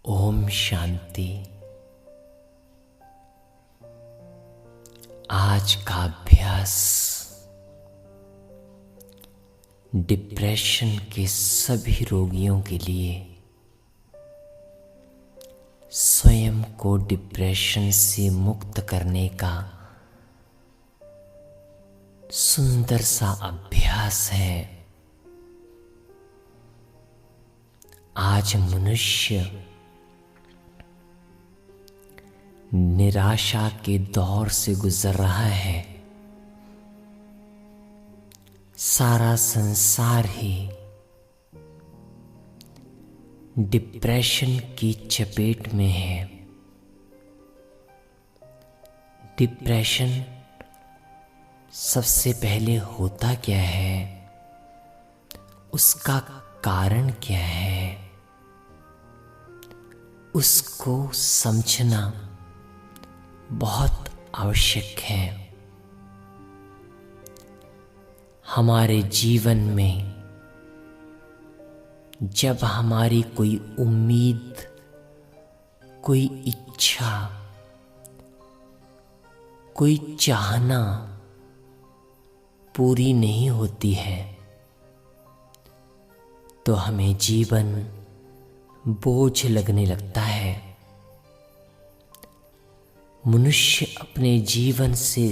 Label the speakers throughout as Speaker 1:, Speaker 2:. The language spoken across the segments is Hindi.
Speaker 1: ओम शांति। आज का अभ्यास डिप्रेशन के सभी रोगियों के लिए स्वयं को डिप्रेशन से मुक्त करने का सुंदर सा अभ्यास है। आज मनुष्य निराशा के दौर से गुजर रहा है। सारा संसार ही डिप्रेशन की चपेट में है। डिप्रेशन सबसे पहले होता क्या है, उसका कारण क्या है, उसको समझना बहुत आवश्यक है। हमारे जीवन में जब हमारी कोई उम्मीद, कोई इच्छा, कोई चाहना पूरी नहीं होती है तो हमें जीवन बोझ लगने लगता है। मनुष्य अपने जीवन से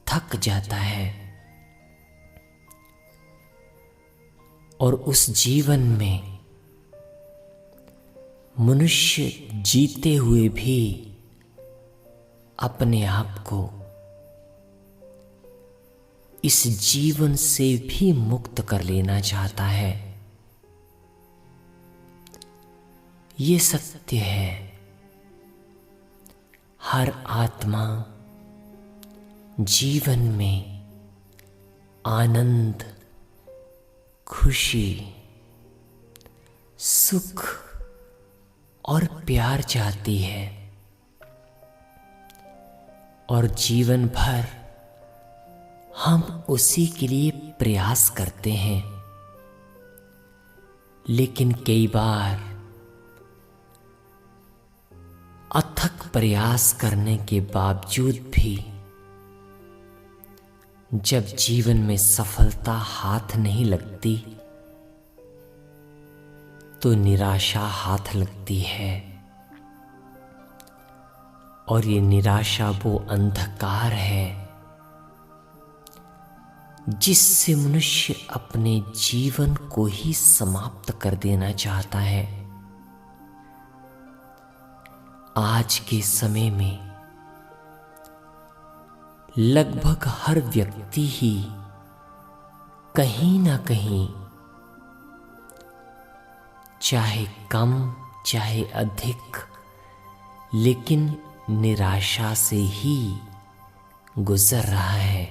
Speaker 1: थक जाता है और उस जीवन में मनुष्य जीते हुए भी अपने आप को इस जीवन से भी मुक्त कर लेना चाहता है। ये सत्य है। हर आत्मा जीवन में आनंद, खुशी, सुख और प्यार चाहती है और जीवन भर हम उसी के लिए प्रयास करते हैं। लेकिन कई बार अथक प्रयास करने के बावजूद भी जब जीवन में सफलता हाथ नहीं लगती तो निराशा हाथ लगती है। और ये निराशा वो अंधकार है जिससे मनुष्य अपने जीवन को ही समाप्त कर देना चाहता है। आज के समय में लगभग हर व्यक्ति ही कहीं ना कहीं, चाहे कम चाहे अधिक, लेकिन निराशा से ही गुजर रहा है।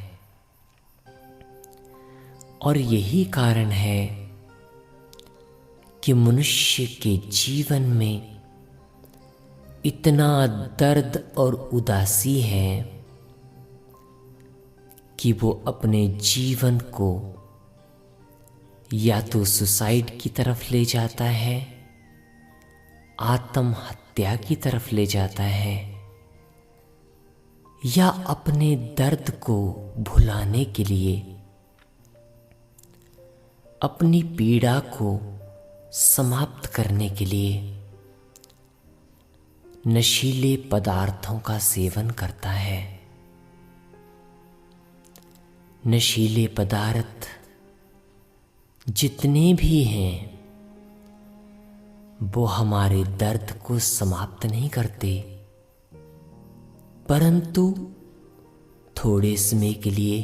Speaker 1: और यही कारण है कि मनुष्य के जीवन में इतना दर्द और उदासी है कि वो अपने जीवन को या तो सुसाइड की तरफ ले जाता है, आत्महत्या की तरफ ले जाता है, या अपने दर्द को भुलाने के लिए, अपनी पीड़ा को समाप्त करने के लिए नशीले पदार्थों का सेवन करता है। नशीले पदार्थ जितने भी हैं वो हमारे दर्द को समाप्त नहीं करते, परंतु थोड़े समय के लिए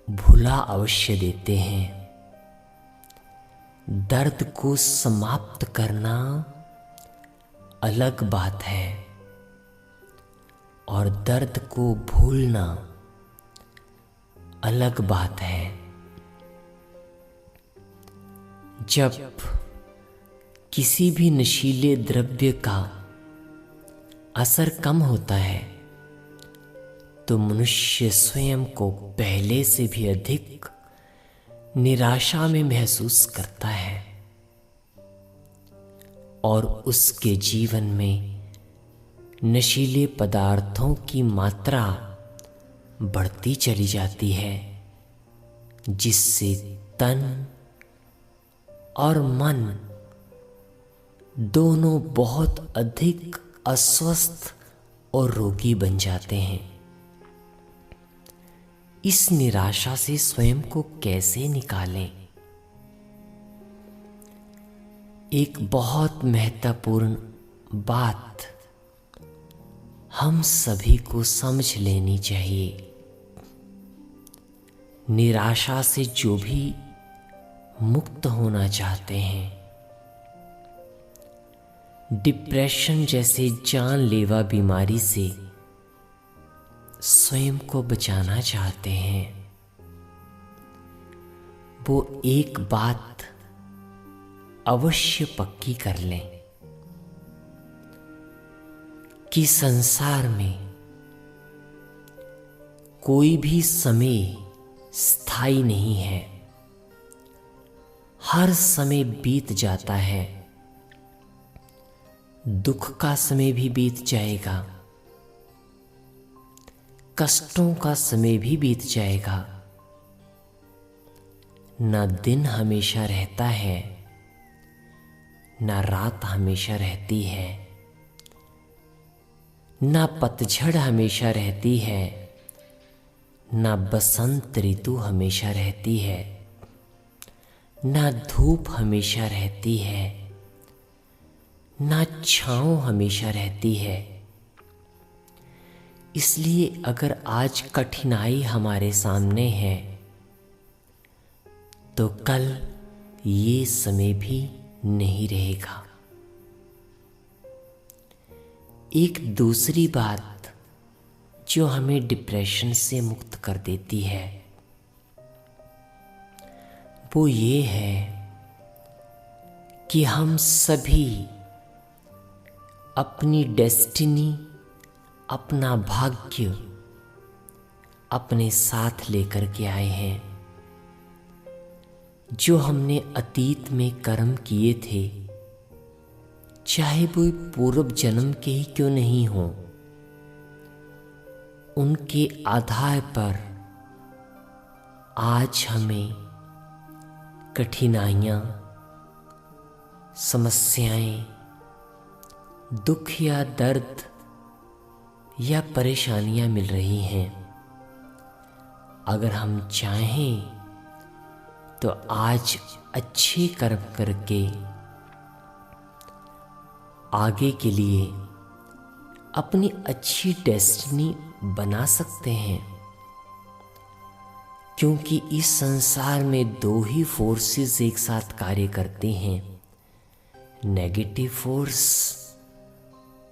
Speaker 1: भुला अवश्य देते हैं। दर्द को समाप्त करना अलग बात है और दर्द को भूलना अलग बात है। जब किसी भी नशीले द्रव्य का असर कम होता है तो मनुष्य स्वयं को पहले से भी अधिक निराशा में महसूस करता है। और उसके जीवन में नशीले पदार्थों की मात्रा बढ़ती चली जाती है, जिससे तन और मन दोनों बहुत अधिक अस्वस्थ और रोगी बन जाते हैं। इस निराशा से स्वयं को कैसे निकालें? एक बहुत महत्वपूर्ण बात हम सभी को समझ लेनी चाहिए। निराशा से जो भी मुक्त होना चाहते हैं, डिप्रेशन जैसे जानलेवा बीमारी से स्वयं को बचाना चाहते हैं, वो एक बात अवश्य पक्की कर लें कि संसार में कोई भी समय स्थायी नहीं है। हर समय बीत जाता है। दुख का समय भी बीत जाएगा, कष्टों का समय भी बीत जाएगा। ना दिन हमेशा रहता है, ना रात हमेशा रहती है, ना पतझड़ हमेशा रहती है, ना बसंत ऋतु हमेशा रहती है, ना धूप हमेशा रहती है, ना छाँव हमेशा रहती है। इसलिए अगर आज कठिनाई हमारे सामने है, तो कल ये समय भी नहीं रहेगा। एक दूसरी बात जो हमें डिप्रेशन से मुक्त कर देती है, वो ये है कि हम सभी अपनी डेस्टिनी, अपना भाग्य अपने साथ लेकर के आए हैं। जो हमने अतीत में कर्म किए थे, चाहे वो पूर्व जन्म के ही क्यों नहीं हो, उनके आधार पर आज हमें कठिनाइयाँ, समस्याएं, दुख या दर्द या परेशानियां मिल रही हैं। अगर हम चाहें तो आज अच्छे कर्म करके आगे के लिए अपनी अच्छी डेस्टिनी बना सकते हैं। क्योंकि इस संसार में दो ही फोर्सेस एक साथ कार्य करते हैं, negative force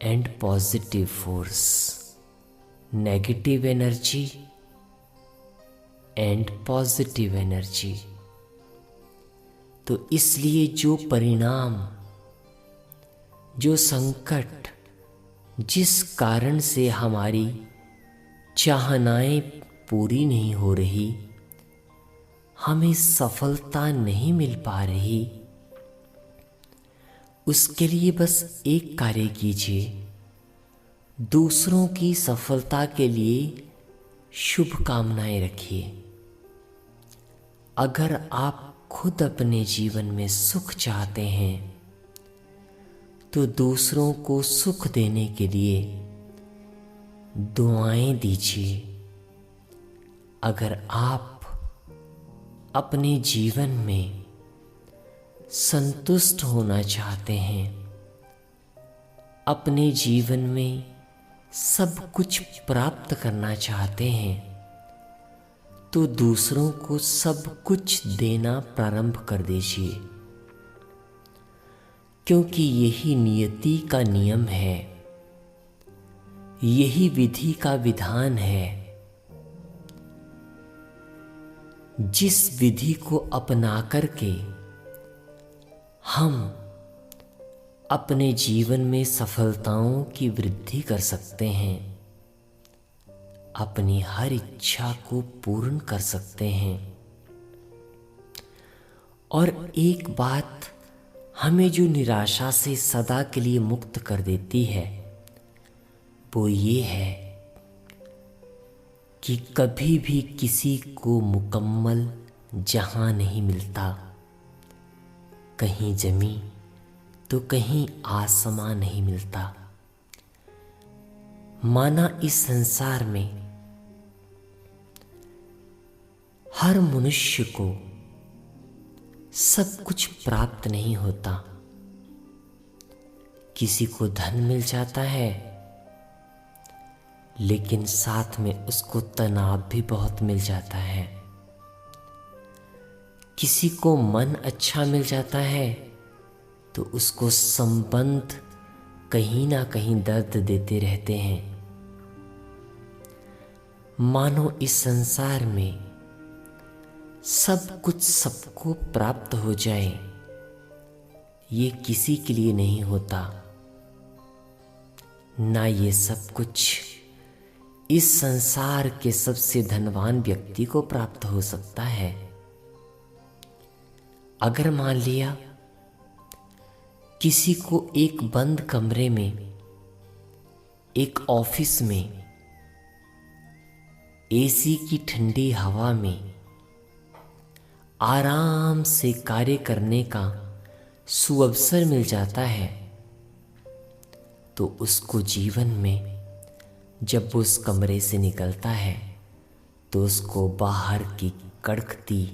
Speaker 1: and positive force, negative energy and positive energy. तो इसलिए जो परिणाम, जो संकट, जिस कारण से हमारी चाहनाएं पूरी नहीं हो रही, हमें सफलता नहीं मिल पा रही, उसके लिए बस एक कार्य कीजिए। दूसरों की सफलता के लिए शुभकामनाएं रखिए। अगर आप खुद अपने जीवन में सुख चाहते हैं, तो दूसरों को सुख देने के लिए दुआएं दीजिए। अगर आप अपने जीवन में संतुष्ट होना चाहते हैं, अपने जीवन में सब कुछ प्राप्त करना चाहते हैं, तो दूसरों को सब कुछ देना प्रारंभ कर दीजिए। क्योंकि यही नियति का नियम है, यही विधि का विधान है। जिस विधि को अपना करके हम अपने जीवन में सफलताओं की वृद्धि कर सकते हैं, अपनी हर इच्छा को पूर्ण कर सकते हैं। और एक बात हमें जो निराशा से सदा के लिए मुक्त कर देती है वो ये है कि कभी भी किसी को मुकम्मल जहां नहीं मिलता। कहीं जमी तो कहीं आसमां नहीं मिलता। माना इस संसार में हर मनुष्य को सब कुछ प्राप्त नहीं होता। किसी को धन मिल जाता है, लेकिन साथ में उसको तनाव भी बहुत मिल जाता है। किसी को मन अच्छा मिल जाता है तो उसको संबंध कहीं ना कहीं दर्द देते रहते हैं। मानो इस संसार में सब कुछ सबको प्राप्त हो जाए, ये किसी के लिए नहीं होता। ना ये सब कुछ इस संसार के सबसे धनवान व्यक्ति को प्राप्त हो सकता है। अगर मान लिया किसी को एक बंद कमरे में, एक ऑफिस में, एसी की ठंडी हवा में आराम से कार्य करने का सुअवसर मिल जाता है, तो उसको जीवन में जब वो उस कमरे से निकलता है तो उसको बाहर की कड़कती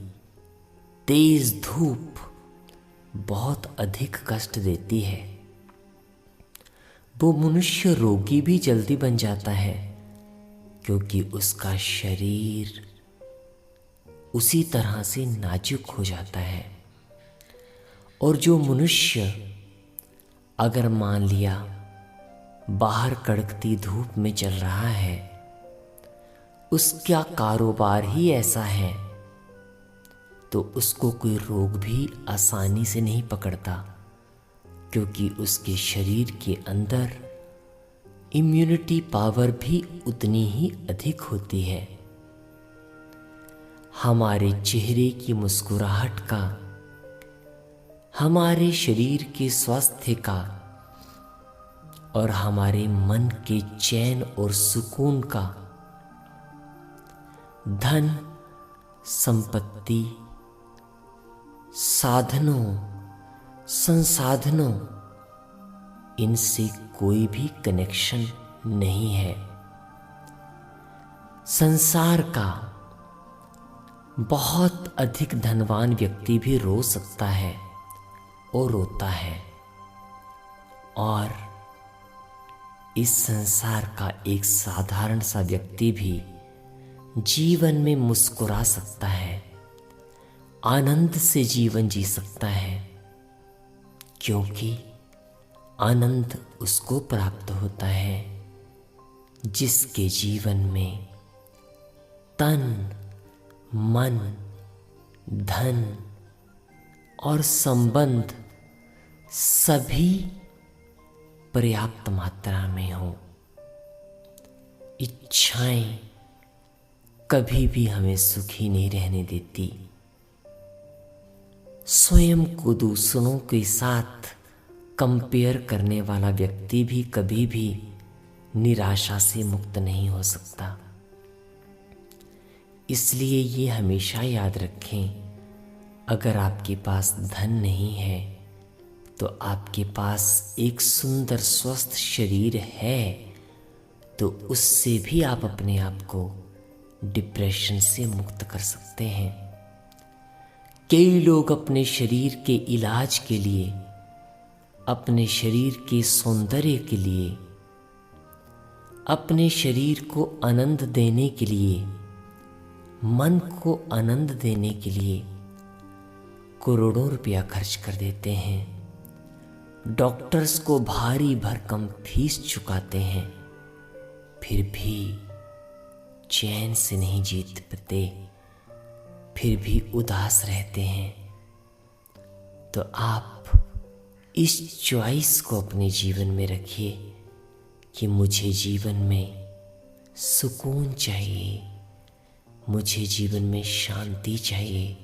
Speaker 1: तेज धूप बहुत अधिक कष्ट देती है। वो मनुष्य रोगी भी जल्दी बन जाता है, क्योंकि उसका शरीर उसी तरह से नाजुक हो जाता है। और जो मनुष्य अगर मान लिया बाहर कड़कती धूप में चल रहा है, उसका कारोबार ही ऐसा है, तो उसको कोई रोग भी आसानी से नहीं पकड़ता, क्योंकि उसके शरीर के अंदर इम्यूनिटी पावर भी उतनी ही अधिक होती है। हमारे चेहरे की मुस्कुराहट का, हमारे शरीर के स्वास्थ्य का और हमारे मन के चैन और सुकून का, धन संपत्ति, साधनों, संसाधनों, इनसे कोई भी कनेक्शन नहीं है। संसार का बहुत अधिक धनवान व्यक्ति भी रो सकता है और रोता है, और इस संसार का एक साधारण सा व्यक्ति भी जीवन में मुस्कुरा सकता है, आनंद से जीवन जी सकता है, क्योंकि आनंद उसको प्राप्त होता है जिसके जीवन में तन, मन, धन और संबंध सभी पर्याप्त मात्रा में हो। इच्छाएं कभी भी हमें सुखी नहीं रहने देती। स्वयं को दूसरों के साथ कंपेयर करने वाला व्यक्ति भी कभी भी निराशा से मुक्त नहीं हो सकता। इसलिए ये हमेशा याद रखें, अगर आपके पास धन नहीं है तो आपके पास एक सुंदर स्वस्थ शरीर है, तो उससे भी आप अपने आप को डिप्रेशन से मुक्त कर सकते हैं। कई लोग अपने शरीर के इलाज के लिए, अपने शरीर के सौंदर्य के लिए, अपने शरीर को आनंद देने के लिए, मन को आनंद देने के लिए करोड़ों रुपया खर्च कर देते हैं। डॉक्टर्स को भारी भरकम फीस चुकाते हैं, फिर भी चैन से नहीं जीत पाते, फिर भी उदास रहते हैं। तो आप इस चॉइस को अपने जीवन में रखिए कि मुझे जीवन में सुकून चाहिए, मुझे जीवन में शांति चाहिए,